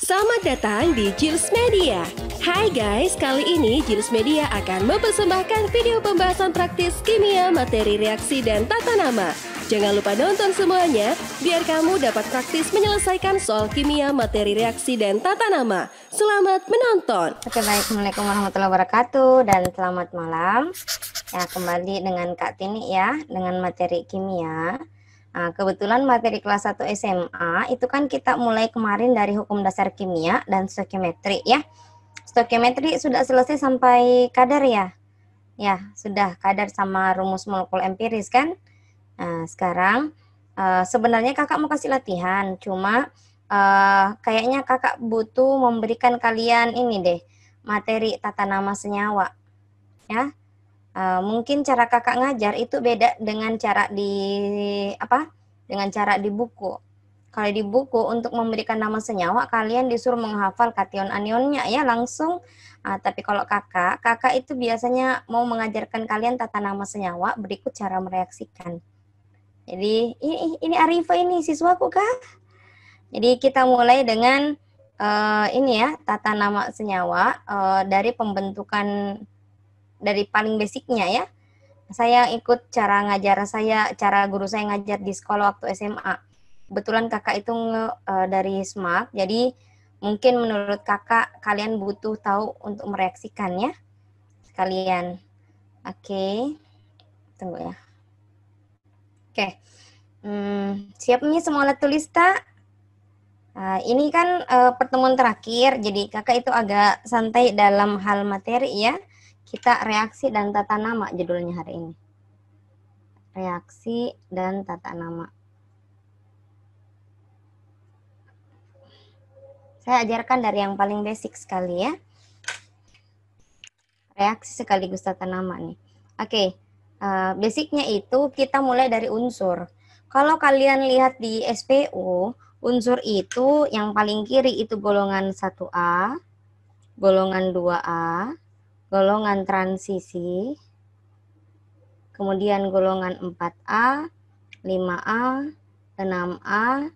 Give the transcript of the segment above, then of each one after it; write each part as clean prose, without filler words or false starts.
Selamat datang di Jils Media. Hai guys, kali ini Jils Media akan mempersembahkan video pembahasan praktis kimia, materi reaksi, dan tata nama. Jangan lupa nonton semuanya, biar kamu dapat praktis menyelesaikan soal kimia, materi reaksi, dan tata nama. Selamat menonton. Oke, baik. Assalamualaikum warahmatullahi wabarakatuh dan selamat malam. Ya, kembali dengan Kak Tini ya, dengan materi kimia. Nah, kebetulan materi kelas 1 SMA itu kan kita mulai kemarin dari hukum dasar kimia dan stoikiometri ya. Stoikiometri sudah selesai sampai kadar ya. Ya, sudah kadar sama rumus molekul empiris kan. Nah, sekarang sebenarnya kakak mau kasih latihan, cuma kayaknya kakak butuh memberikan kalian ini deh, materi tata nama senyawa ya. Mungkin cara kakak ngajar itu beda dengan cara di buku. Kalau di buku untuk memberikan nama senyawa kalian disuruh menghafal kation anionnya ya langsung. Tapi kalau kakak itu biasanya mau mengajarkan kalian tata nama senyawa berikut cara mereaksikan. Jadi ini Arifa ini siswaku kah? Jadi kita mulai dengan ini ya, tata nama senyawa dari pembentukan dari paling basicnya ya. Saya ikut cara guru saya ngajar di sekolah waktu SMA. Kebetulan kakak itu dari SMAK, jadi mungkin menurut kakak kalian butuh tahu untuk mereaksikannya sekalian. Oke, tunggu ya. Oke, siapnya semua alat tulis tak? Ini kan pertemuan terakhir, jadi kakak itu agak santai dalam hal materi ya. Kita reaksi dan tata nama judulnya hari ini. Reaksi dan tata nama. Saya ajarkan dari yang paling basic sekali ya. Reaksi sekaligus tata nama nih. Oke, basicnya itu kita mulai dari unsur. Kalau kalian lihat di SPU, unsur itu yang paling kiri itu golongan 1A, golongan 2A, golongan transisi, kemudian golongan 4A, 5A, 6A,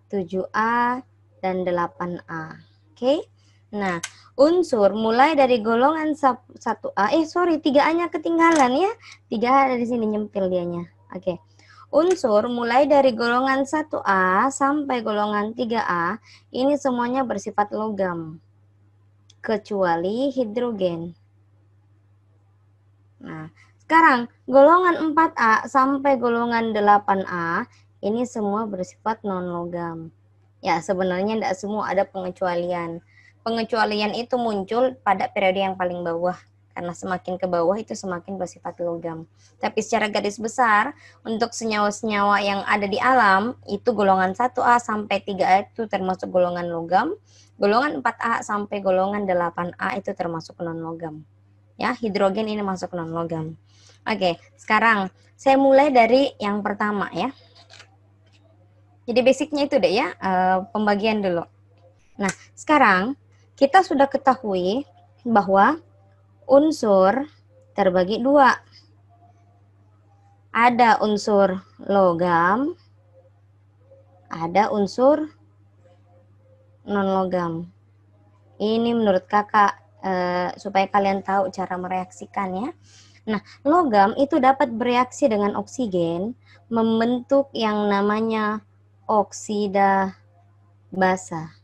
7A, dan 8A. Oke. Nah, unsur mulai dari golongan 1A, 3A-nya ketinggalan ya. 3A ada di sini nyempil dianya. Oke. Unsur mulai dari golongan 1A sampai golongan 3A, ini semuanya bersifat logam. Kecuali hidrogen. Nah, sekarang golongan 4A sampai golongan 8A ini semua bersifat non-logam. Ya, sebenarnya tidak semua, ada pengecualian. Pengecualian itu muncul pada periode yang paling bawah, karena semakin ke bawah itu semakin bersifat logam. Tapi secara garis besar, untuk senyawa-senyawa yang ada di alam, itu golongan 1A sampai 3A itu termasuk golongan logam, golongan 4A sampai golongan 8A itu termasuk non-logam. Ya, hidrogen ini masuk non-logam. Oke, sekarang saya mulai dari yang pertama ya. Jadi basicnya itu deh ya, pembagian dulu. Nah, sekarang kita sudah ketahui bahwa unsur terbagi dua. Ada unsur logam, ada unsur non-logam. Ini menurut kakak supaya kalian tahu cara mereaksikannya. Nah, logam itu dapat bereaksi dengan oksigen membentuk yang namanya oksida basa.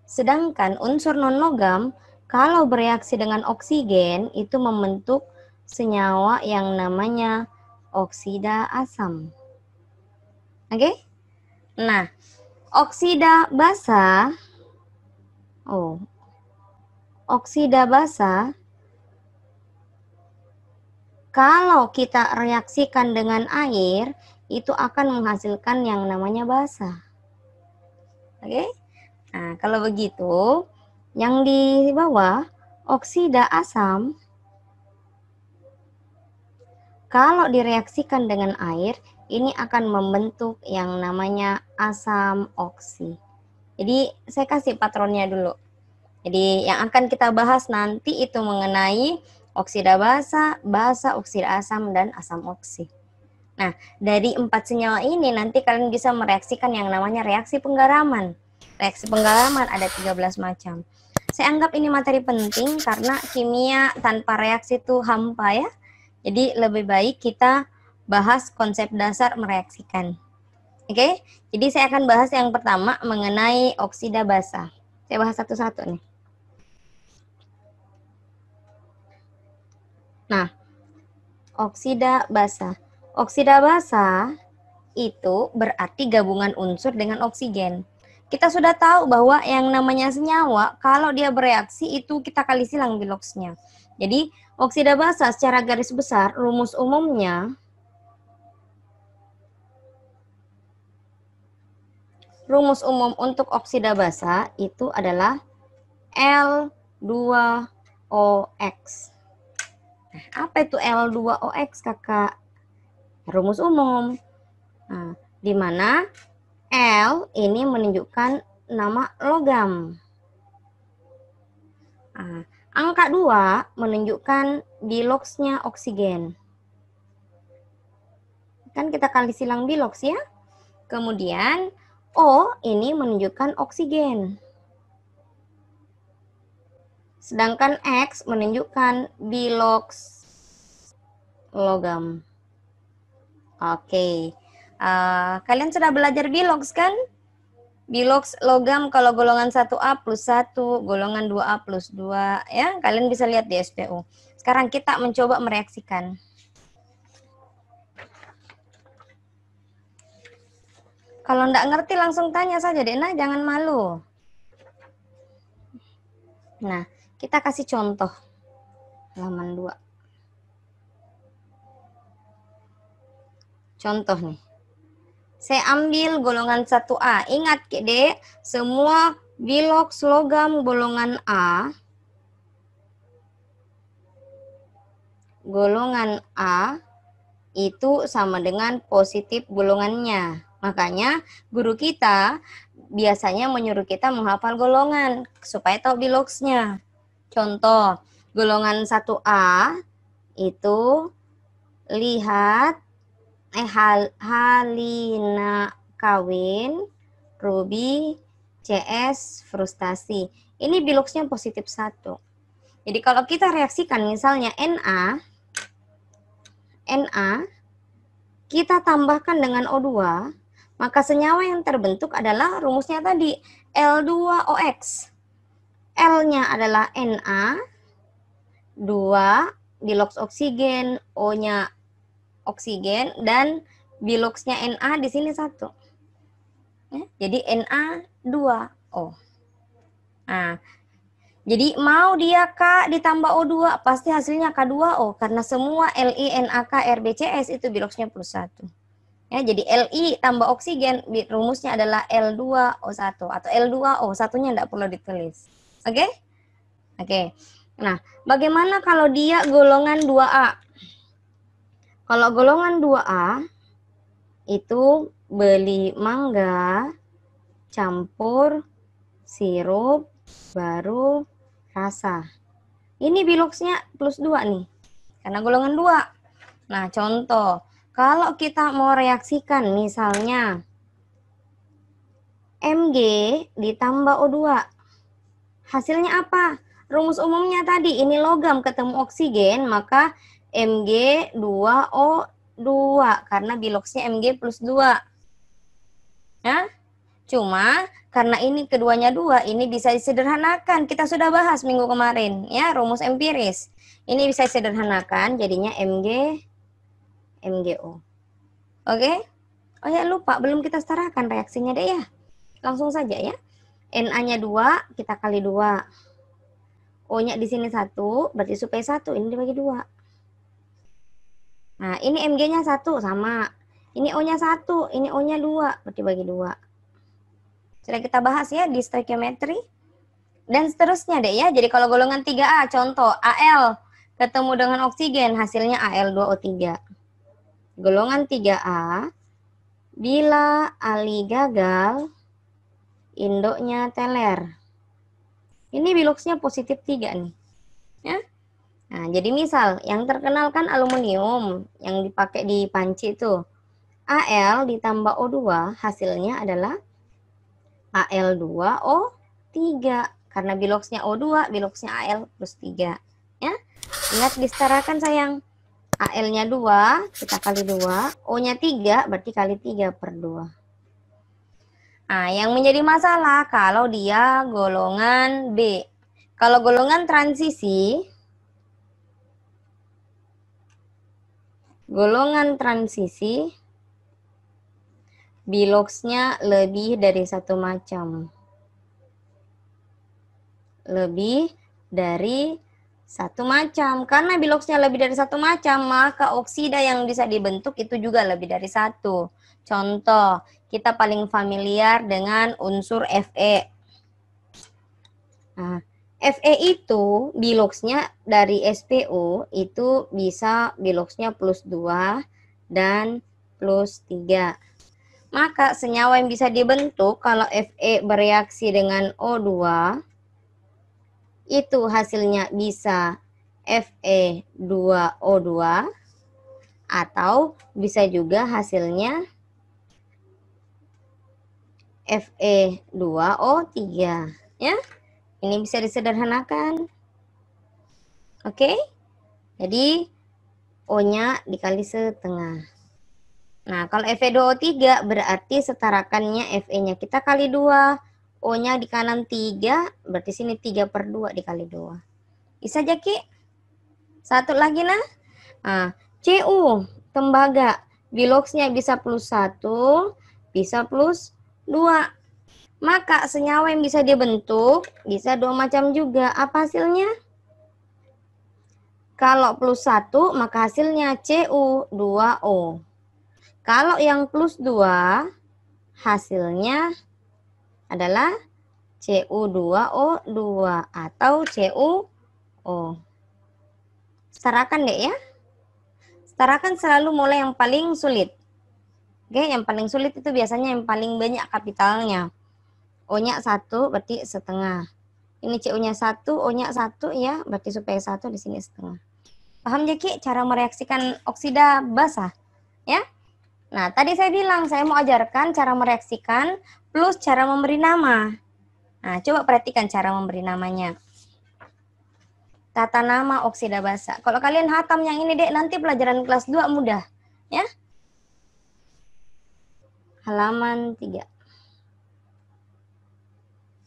Sedangkan unsur non-logam kalau bereaksi dengan oksigen itu membentuk senyawa yang namanya oksida asam. Oke? Nah, oksida basa kalau kita reaksikan dengan air itu akan menghasilkan yang namanya basa. Oke? Nah, kalau begitu, yang di bawah oksida asam kalau direaksikan dengan air ini akan membentuk yang namanya asam oksi. Jadi saya kasih patronnya dulu. Jadi yang akan kita bahas nanti itu mengenai oksida basa, oksida asam, dan asam oksi. Nah, dari 4 senyawa ini nanti kalian bisa mereaksikan yang namanya reaksi penggaraman. Reaksi penggalaman ada 13 macam. Saya anggap ini materi penting karena kimia tanpa reaksi itu hampa ya. Jadi lebih baik kita bahas konsep dasar mereaksikan. Oke, jadi saya akan bahas yang pertama mengenai oksida basa. Saya bahas satu-satu nih. Nah, oksida basa. Oksida basa itu berarti gabungan unsur dengan oksigen. Kita sudah tahu bahwa yang namanya senyawa, kalau dia bereaksi itu kita kali silang biloxnya. Jadi, oksida basa secara garis besar, rumus umum untuk oksida basa itu adalah L2OX. Nah, apa itu L2OX, Kakak? Rumus umum. Nah, di mana L ini menunjukkan nama logam. Nah, angka 2 menunjukkan biloxnya oksigen. Kan kita kali silang bilox ya. Kemudian O ini menunjukkan oksigen. Sedangkan X menunjukkan bilox logam. Oke. Kalian sudah belajar bilox kan? Bilox logam kalau golongan 1A plus 1, golongan 2A plus 2, ya. Kalian bisa lihat di SPU. Sekarang kita mencoba mereaksikan. Kalau enggak ngerti langsung tanya saja, Dena, jangan malu. Nah, kita kasih contoh. Halaman 2. Contoh nih. Saya ambil golongan 1A. Ingat, Dek, semua bilox logam golongan A itu sama dengan positif golongannya. Makanya guru kita biasanya menyuruh kita menghafal golongan supaya tahu biloxnya. Contoh, golongan 1A itu lihat Halina kawin, Ruby CS frustasi. Ini biloxnya positif 1. Jadi kalau kita reaksikan misalnya Na, kita tambahkan dengan O2, maka senyawa yang terbentuk adalah rumusnya tadi, L2OX. L-nya adalah Na, 2, bilox oksigen, O-nya oksigen, dan biloxnya Na di sini 1. Ya, jadi Na2O. Nah, jadi mau dia K ditambah O2, pasti hasilnya K2O, karena semua Li, NaK, RBCS itu biloxnya plus 1. Ya, jadi Li tambah oksigen, rumusnya adalah L2O1 atau L2O, satunya tidak perlu ditulis. Oke? Oke. Nah, bagaimana kalau dia golongan 2A? Kalau golongan 2A itu beli mangga, campur sirup, baru rasa. Ini biloxnya plus 2 nih, karena golongan 2. Nah, contoh, kalau kita mau reaksikan misalnya Mg ditambah O2, hasilnya apa? Rumus umumnya tadi, ini logam ketemu oksigen, maka Mg2O2, karena biloxnya Mg plus 2. Ya? Cuma karena ini keduanya 2, ini bisa disederhanakan. Kita sudah bahas minggu kemarin, ya, rumus empiris. Ini bisa disederhanakan, jadinya MgO. Oke? Oh ya, lupa, belum kita setarakan reaksinya deh ya. Langsung saja ya. Na-nya 2, kita kali 2. O-nya di sini 1, berarti supaya 1, ini dibagi 2. Nah, ini Mg-nya 1 sama. Ini O-nya 1, ini O-nya 2, berarti bagi 2. Sudah kita bahas ya di stoikiometri. Dan seterusnya deh ya. Jadi kalau golongan 3A, contoh Al ketemu dengan oksigen, hasilnya Al2O3. Golongan 3A, bila Ali gagal, induknya teler. Ini biloxnya positif 3 nih. Ya. Nah, jadi misal yang terkenal kan aluminium yang dipakai di panci itu. Al ditambah O2 hasilnya adalah Al2O3. Karena biloxnya O2, biloxnya Al plus 3. Ya. Ingat disetarakan sayang. Al-nya 2, kita kali 2. O-nya 3, berarti kali 3 per 2. Nah, yang menjadi masalah kalau dia golongan B. Kalau golongan transisi, biloxnya lebih dari satu macam. Lebih dari satu macam. Karena biloxnya lebih dari satu macam, maka oksida yang bisa dibentuk itu juga lebih dari satu. Contoh, kita paling familiar dengan unsur Fe. Nah, Fe itu biloxnya dari SPO itu bisa biloxnya plus 2 dan plus 3. Maka senyawa yang bisa dibentuk kalau Fe bereaksi dengan O2 itu hasilnya bisa Fe2O2 atau bisa juga hasilnya Fe2O3 ya. Ini bisa disederhanakan. Oke? Jadi O-nya dikali setengah. Nah, kalau Fe2O3 berarti setarakannya Fe-nya kita kali 2. O-nya di kanan 3, berarti sini 3 per 2 dikali 2. Bisa aja, Ki? Satu lagi, nah. Nah, Cu, tembaga. Biloxnya bisa plus 1, bisa plus 2. Maka senyawa yang bisa dibentuk bisa 2 macam juga. Apa hasilnya? Kalau plus 1, maka hasilnya Cu2O. Kalau yang plus 2, hasilnya adalah Cu2O2 atau CuO. Setarakan deh ya. Setarakan selalu mulai yang paling sulit. Oke, yang paling sulit itu biasanya yang paling banyak kapitalnya. O-nya 1 berarti setengah. Ini Cu-nya 1, O-nya 1 ya, berarti supaya 1 di sini setengah. Paham ya, Ki, cara mereaksikan oksida basa? Ya. Nah, tadi saya bilang saya mau ajarkan cara mereaksikan plus cara memberi nama. Nah, coba perhatikan cara memberi namanya. Tata nama oksida basa. Kalau kalian hatam yang ini, Dek, nanti pelajaran kelas 2 mudah. Ya. Halaman 3.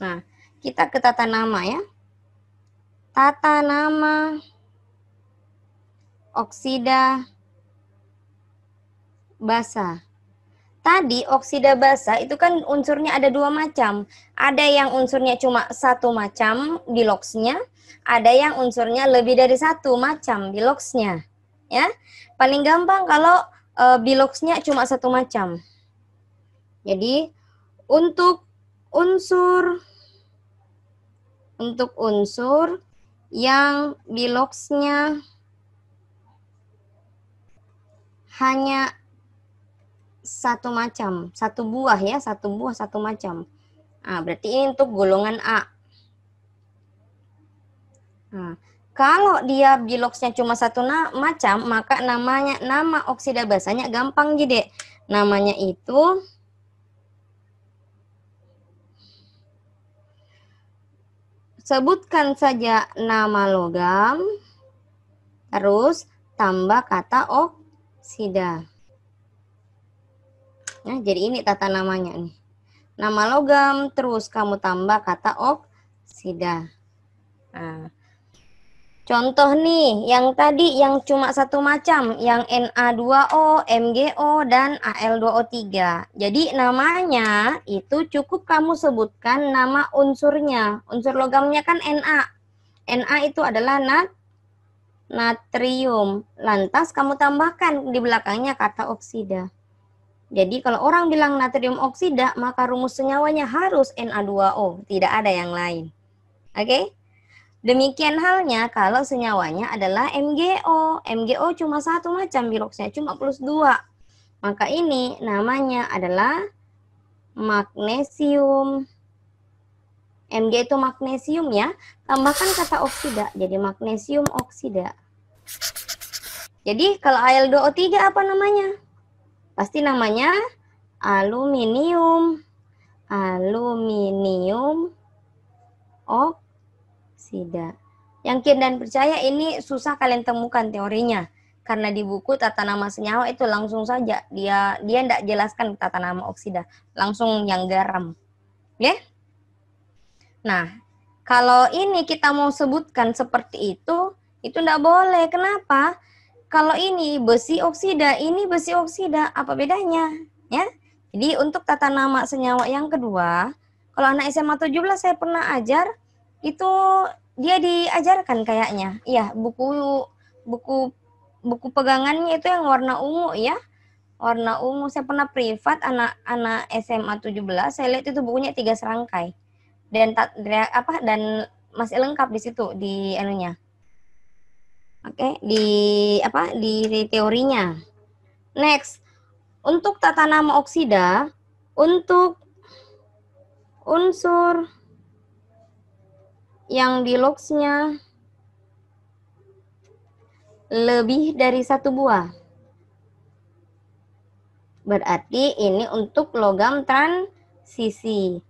Nah, kita ke tata nama ya. Tata nama oksida basa. Tadi oksida basa itu kan unsurnya ada 2 macam. Ada yang unsurnya cuma 1 macam biloxnya, ada yang unsurnya lebih dari 1 macam biloxnya. Ya, paling gampang kalau biloxnya cuma 1 macam. Jadi untuk unsur yang biloxnya hanya 1 macam, 1 buah ya, 1 buah 1 macam. Nah, berarti ini untuk golongan A. Nah, kalau dia biloxnya cuma 1 macam, maka nama oksida basanya gampang jadi. Namanya itu sebutkan saja nama logam, terus tambah kata oksida. Nah, jadi ini tata namanya nih. Nama logam, terus kamu tambah kata oksida. Nah, contoh nih, yang tadi yang cuma 1 macam, yang Na2O, MgO, dan Al2O3. Jadi namanya itu cukup kamu sebutkan nama unsurnya. Unsur logamnya kan Na. Na itu adalah natrium. Lantas kamu tambahkan di belakangnya kata oksida. Jadi kalau orang bilang natrium oksida, maka rumus senyawanya harus Na2O, tidak ada yang lain. Oke? Demikian halnya kalau senyawanya adalah MgO. MgO cuma 1 macam biloxnya, cuma plus 2. Maka ini namanya adalah magnesium. Mg itu magnesium ya. Tambahkan kata oksida, jadi magnesium oksida. Jadi kalau Al2O3 apa namanya? Pasti namanya aluminium. aluminium oksida. Yakin dan percaya ini susah kalian temukan teorinya. Karena di buku tata nama senyawa itu langsung saja dia tidak jelaskan tata nama oksida, langsung yang garam. Ya? Nah, kalau ini kita mau sebutkan seperti itu tidak boleh. Kenapa? Kalau ini besi oksida, ini besi oksida, apa bedanya? Ya. Jadi untuk tata nama senyawa yang kedua, kalau anak SMA 17 saya pernah ajar, itu dia diajarkan kayaknya. Iya, buku pegangannya itu yang warna ungu ya. Warna ungu, saya pernah privat anak SMA 17, saya lihat itu bukunya 3 serangkai. Dan masih lengkap di situ di anunya. Oke, di teorinya. Next, untuk tata nama oksida, untuk unsur yang di logsnya lebih dari 1 buah. Berarti ini untuk logam transisi.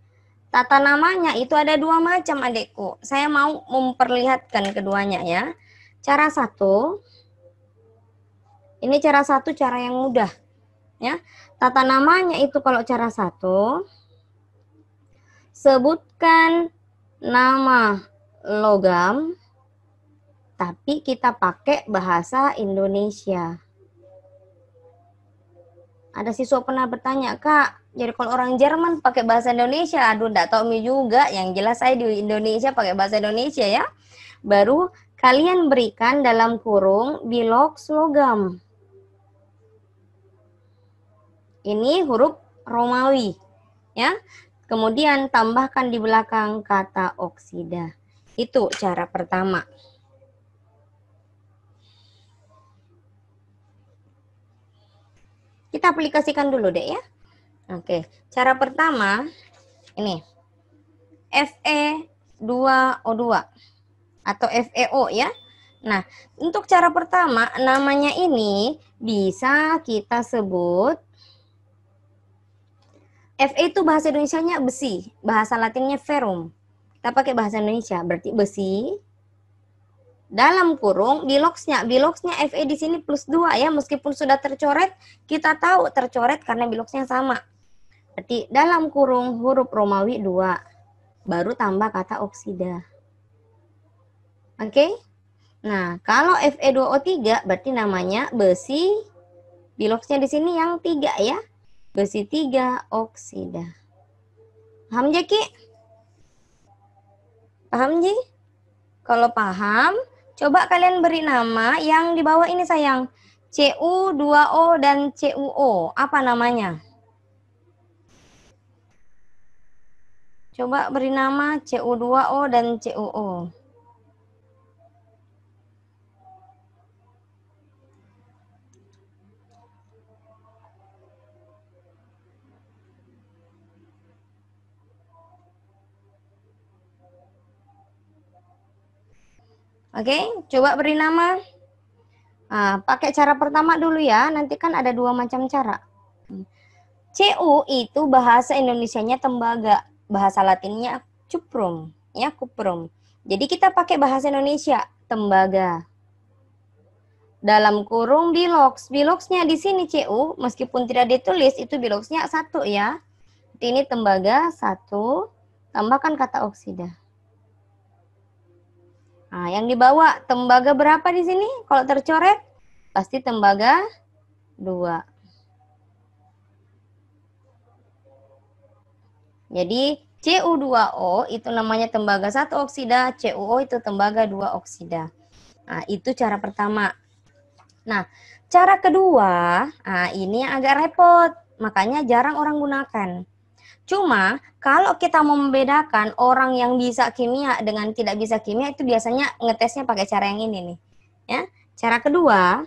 Tata namanya itu ada 2 macam adekku. Saya mau memperlihatkan keduanya ya. Cara satu, ini cara satu, cara yang mudah. Ya, tata namanya itu kalau cara satu, sebutkan nama logam, tapi kita pakai bahasa Indonesia. Ada siswa pernah bertanya, Kak, jadi kalau orang Jerman pakai bahasa Indonesia, aduh enggak tahu mi juga, yang jelas saya di Indonesia pakai bahasa Indonesia ya. Baru kalian berikan dalam kurung bilogs logam. Ini huruf Romawi ya. Kemudian tambahkan di belakang kata oksida. Itu cara pertama. Kita aplikasikan dulu deh ya. Oke, cara pertama ini Fe2O2 atau FeO ya. Nah, untuk cara pertama namanya ini bisa kita sebut Fe itu bahasa Indonesianya besi, bahasa Latinnya ferrum. Kita pakai bahasa Indonesia, berarti besi. Dalam kurung bilogsnya Fe di sini plus 2 ya, meskipun sudah tercoret, kita tahu tercoret karena bilogsnya sama. Berarti dalam kurung huruf Romawi 2, baru tambah kata oksida. Oke? Nah, kalau Fe2O3 berarti namanya besi, bilogsnya di sini yang 3 ya. Besi 3 oksida. Paham Jeki? Paham Ji? Kalau paham, coba kalian beri nama yang di bawah ini sayang. Cu2O dan CuO. Apa namanya? Coba beri nama Cu2O dan CuO. Oke, coba beri nama. Nah, pakai cara pertama dulu ya, nanti kan ada 2 macam cara. Cu itu bahasa Indonesianya tembaga, bahasa Latinnya cuprum, ya cuprum. Jadi kita pakai bahasa Indonesia, tembaga. Dalam kurung bilogsnya di sini Cu, meskipun tidak ditulis itu bilogsnya 1 ya. Ini tembaga 1, tambahkan kata oksida. Nah, yang dibawa tembaga berapa di sini? Kalau tercoret, pasti tembaga 2. Jadi, Cu2O itu namanya tembaga 1 oksida, CuO itu tembaga 2 oksida. Nah, itu cara pertama. Nah, cara kedua, ini yang agak repot, makanya jarang orang gunakan. Cuma kalau kita mau membedakan orang yang bisa kimia dengan tidak bisa kimia itu biasanya ngetesnya pakai cara yang ini nih. Ya, cara kedua.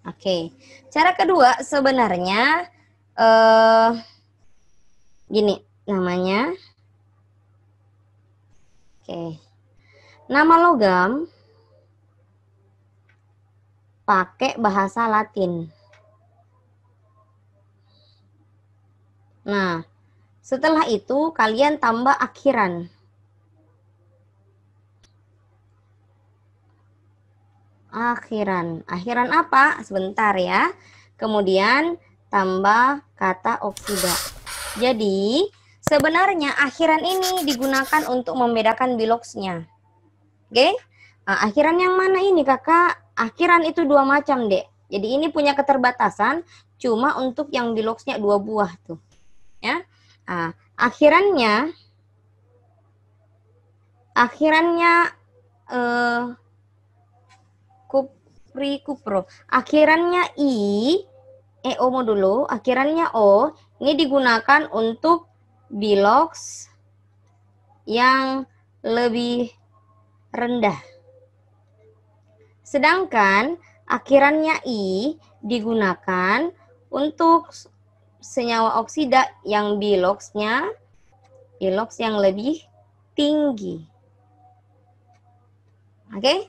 Oke. Cara kedua sebenarnya gini namanya. Oke. Nama logam pakai bahasa Latin. Nah, setelah itu kalian tambah akhiran. Akhiran apa? Sebentar ya. Kemudian tambah kata oksida. Jadi, sebenarnya akhiran ini digunakan untuk membedakan biloksnya. Oke? Nah, akhiran yang mana ini, Kakak? Akhiran itu dua macam, Dek. Jadi ini punya keterbatasan cuma untuk yang biloksnya 2 buah tuh. Ya. Nah, akhirannya kupro. Akhirannya O dulu, akhirannya O, ini digunakan untuk biloks yang lebih rendah. Sedangkan akhirannya I digunakan untuk senyawa oksida yang biloks yang lebih tinggi. Oke?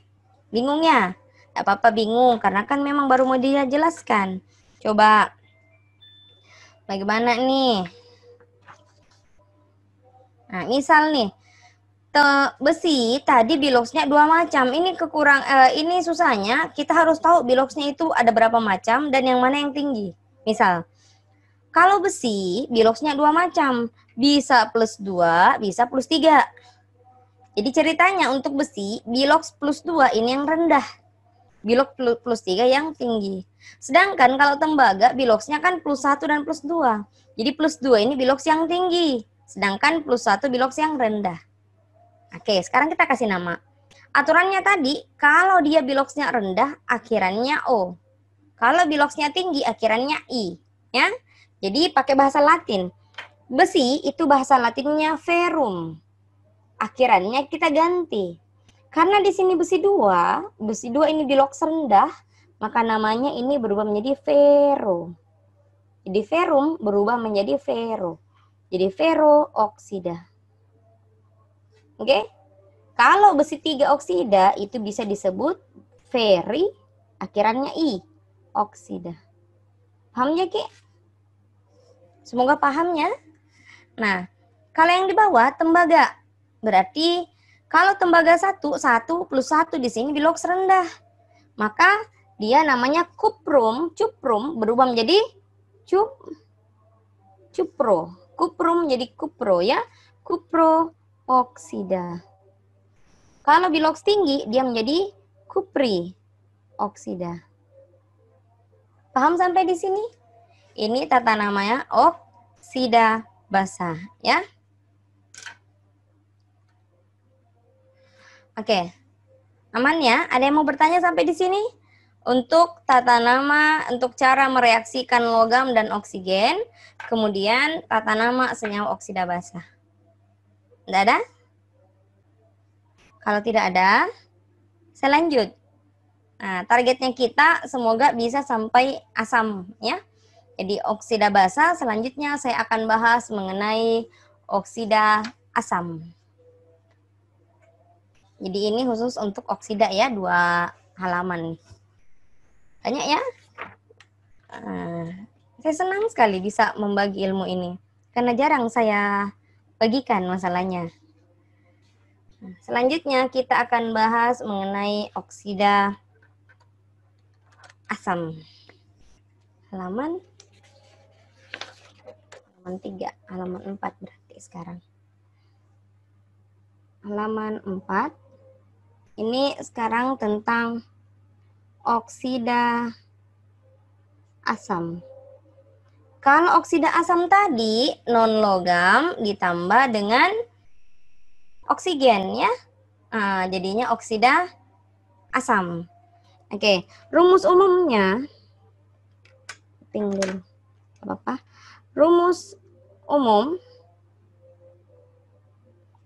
Bingung ya? Gak apa-apa bingung, karena kan memang baru mau dia jelaskan. Coba. Bagaimana nih? Nah, misal nih. Besi tadi biloksnya 2 macam. Ini susahnya, kita harus tahu biloksnya itu ada berapa macam dan yang mana yang tinggi. Misal, kalau besi biloksnya 2 macam. Bisa +2, bisa +3. Jadi ceritanya untuk besi, biloks +2 ini yang rendah. Bilok +3 yang tinggi. Sedangkan kalau tembaga, biloksnya kan +1 dan +2. Jadi +2 ini biloks yang tinggi. Sedangkan +1 biloks yang rendah. Oke, sekarang kita kasih nama. Aturannya tadi, kalau dia biloksnya rendah, akhirannya O. Kalau biloksnya tinggi, akhirannya I. Ya? Jadi pakai bahasa Latin. Besi itu bahasa Latinnya ferrum. Akhirannya kita ganti. Karena di sini besi 2 ini biloks rendah, maka namanya ini berubah menjadi ferro. Jadi ferrum berubah menjadi ferro. Jadi ferro oksida. Oke? Kalau besi 3 oksida itu bisa disebut ferri, akhirannya I, oksida. Paham ya, Ki? Semoga paham ya. Nah, kalau yang di bawah tembaga. Berarti kalau tembaga 1 + 1 di sini biloks rendah. Maka dia namanya cuprum berubah menjadi cupro. Cuprum menjadi cupro ya. Cupro oksida. Kalau biloks tinggi dia menjadi kupri oksida. Paham sampai di sini? Ini tata namanya oksida basa ya. Oke, aman ya? Ada yang mau bertanya sampai di sini? Untuk tata nama, untuk cara mereaksikan logam dan oksigen, kemudian tata nama senyawa oksida basa. Tidak ada? Kalau tidak ada, saya lanjut. Nah, targetnya kita semoga bisa sampai asam ya. Jadi oksida basa, selanjutnya saya akan bahas mengenai oksida asam. Jadi ini khusus untuk oksida ya, 2 halaman. Banyak ya. Saya senang sekali bisa membagi ilmu ini. Karena jarang saya bagikan masalahnya. Selanjutnya kita akan bahas mengenai oksida asam. Halaman 3, halaman 4 berarti sekarang. Halaman 4. Ini sekarang tentang oksida asam. Kalau oksida asam tadi non logam ditambah dengan oksigen ya. Nah, jadinya oksida asam. Oke, rumus umumnya dulu. Apa-apa? Rumus umum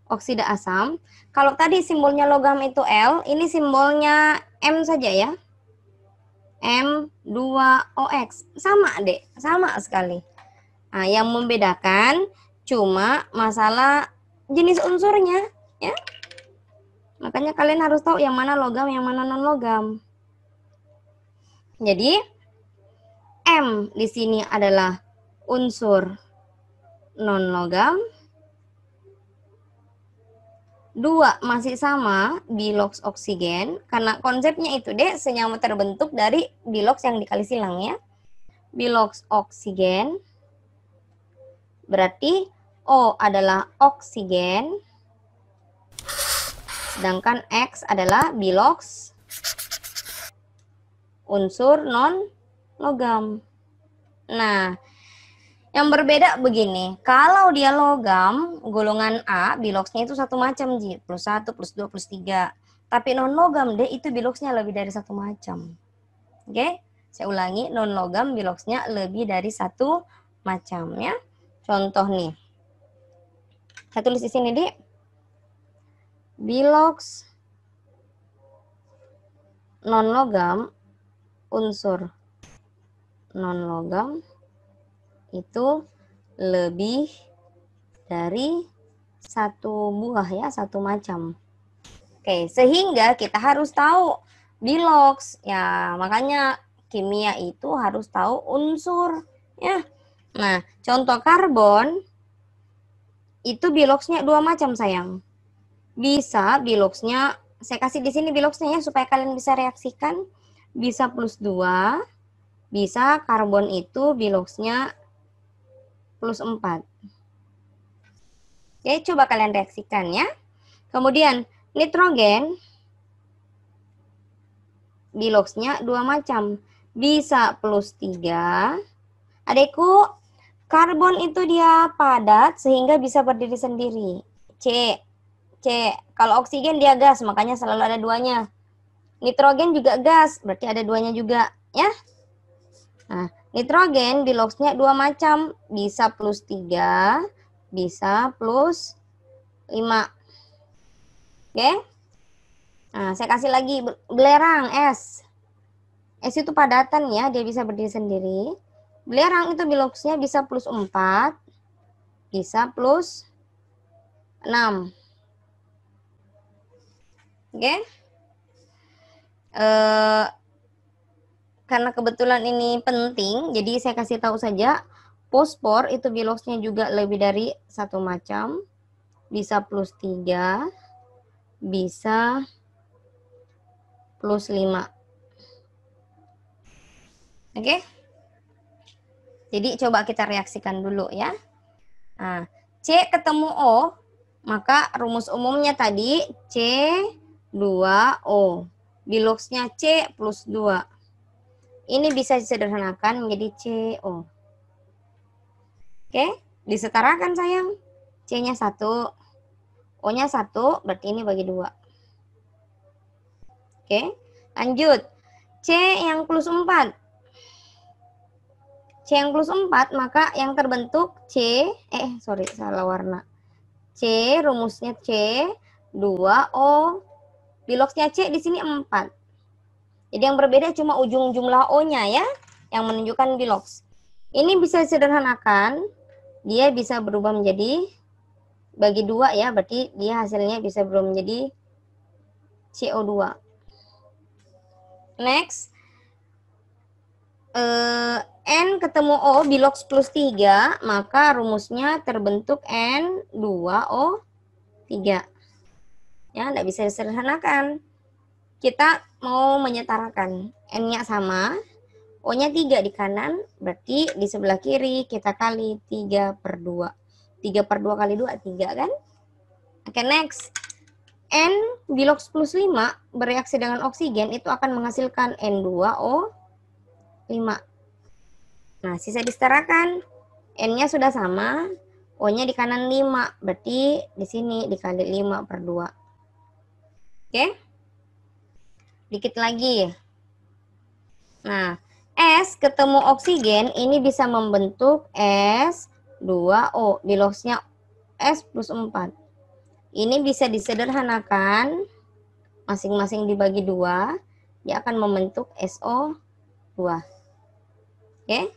oksida asam. Kalau tadi simbolnya logam itu L, ini simbolnya M saja ya. M2OX. Sama, Dek. Sama sekali. Nah, yang membedakan cuma masalah jenis unsurnya, ya. Makanya kalian harus tahu yang mana logam, yang mana non-logam. Jadi, M di sini adalah unsur non-logam. 2 masih sama, biloks oksigen. Karena konsepnya itu deh, senyawa terbentuk dari biloks yang dikali silang ya. Biloks oksigen. Berarti O adalah oksigen. Sedangkan X adalah biloks unsur non-logam. Nah, yang berbeda begini, kalau dia logam, golongan A, biloksnya itu satu macam, Ji, plus 1, plus 2, plus 3. Tapi non-logam D itu biloksnya lebih dari satu macam. Oke, saya ulangi, non-logam biloksnya lebih dari satu macam ya. Contoh nih, saya tulis di sini, Dik. Biloks non-logam, unsur non-logam itu lebih dari satu buah ya, satu macam. Oke, sehingga kita harus tahu biloks. Ya, makanya kimia itu harus tahu unsur ya. Nah, contoh karbon itu biloksnya dua macam, sayang. Bisa biloksnya, saya kasih di sini biloksnya ya supaya kalian bisa reaksikan. Bisa plus 2, bisa karbon itu biloksnya plus 4. Oke, coba kalian reaksikan ya. Kemudian nitrogen biloksnya dua macam. Bisa plus 3. Adekku, karbon itu dia padat sehingga bisa berdiri sendiri. C. Kalau oksigen dia gas, makanya selalu ada duanya. Nitrogen juga gas, berarti ada duanya juga ya. Nah, nitrogen biloksnya dua macam, bisa plus 3, bisa plus 5. Oke. Nah, saya kasih lagi belerang S. S itu padatan ya, dia bisa berdiri sendiri. Belerang itu biloksnya bisa plus 4, bisa plus 6. Oke. Karena kebetulan ini penting, jadi saya kasih tahu saja, fosfor itu biloksnya juga lebih dari satu macam, bisa plus 3, bisa plus 5. Oke? Jadi coba kita reaksikan dulu ya. Nah, C ketemu O, maka rumus umumnya tadi C2O. Biloksnya C plus 2. Ini bisa disederhanakan menjadi CO. Oke, disetarakan sayang. C-nya 1, O-nya 1, berarti ini bagi 2. Oke, lanjut. C yang plus 4. C yang plus 4, maka yang terbentuk salah warna. C, rumusnya C, 2O. Biloksnya C di sini 4. Jadi yang berbeda cuma ujung jumlah O-nya ya, yang menunjukkan biloks. Ini bisa disederhanakan, dia bisa berubah menjadi bagi 2 ya, berarti dia hasilnya bisa berubah menjadi CO2. Next, N ketemu O, biloks plus 3, maka rumusnya terbentuk N2O3. Ya, tidak bisa disederhanakan. Kita mau menyetarakan, N-nya sama, O-nya 3 di kanan, berarti di sebelah kiri kita kali 3/2. 3/2 kali 2, 3 kan? Oke, next. N biloks plus 5 bereaksi dengan oksigen itu akan menghasilkan N2O5. Nah, sisa disetarakan, N-nya sudah sama, O-nya di kanan 5, berarti di sini dikali 5/2. Oke? Dikit lagi. Nah, S ketemu oksigen ini bisa membentuk S2O. Biloksnya S plus 4. Ini bisa disederhanakan. Masing-masing dibagi 2. Dia akan membentuk SO2. Oke.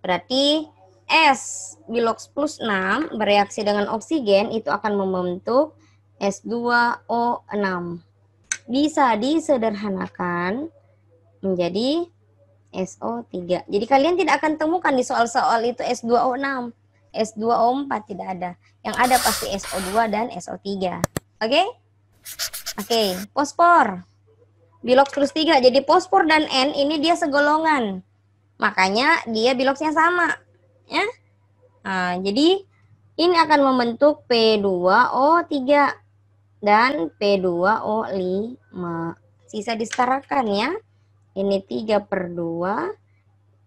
Berarti S biloks plus 6 bereaksi dengan oksigen itu akan membentuk S2O6. Bisa disederhanakan menjadi SO3. Jadi kalian tidak akan temukan di soal-soal itu S2O6. S2O4 tidak ada. Yang ada pasti SO2 dan SO3. Oke? Oke, fosfor. Bilox plus 3. Jadi fosfor dan N ini dia segolongan. Makanya dia biloxnya sama. Ya. Nah, jadi ini akan membentuk P2O3 dan P2O5. Sisa disetarakan ya. Ini 3/2.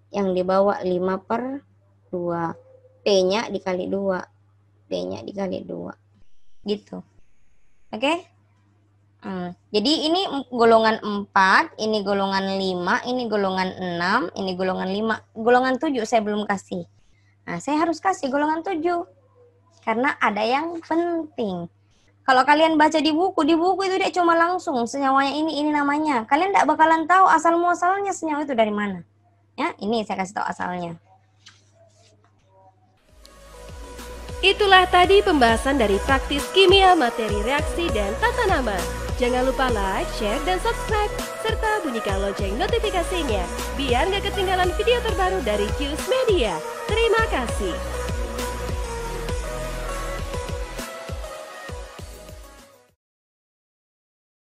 Yang di bawah 5/2. P-nya dikali 2. P-nya dikali 2. Gitu. Oke? Jadi ini golongan 4, ini golongan 5, ini golongan 6, ini golongan 5. Golongan 7 saya belum kasih. Nah, saya harus kasih golongan 7. Karena ada yang penting. Kalau kalian baca di buku itu dia cuma langsung senyawanya ini namanya. Kalian tidak bakalan tahu asal-muasalnya senyawa itu dari mana. Ya, ini saya kasih tahu asalnya. Itulah tadi pembahasan dari praktis kimia, materi reaksi, dan tata nama. Jangan lupa like, share, dan subscribe, serta bunyikan lonceng notifikasinya, biar nggak ketinggalan video terbaru dari Qs Media. Terima kasih.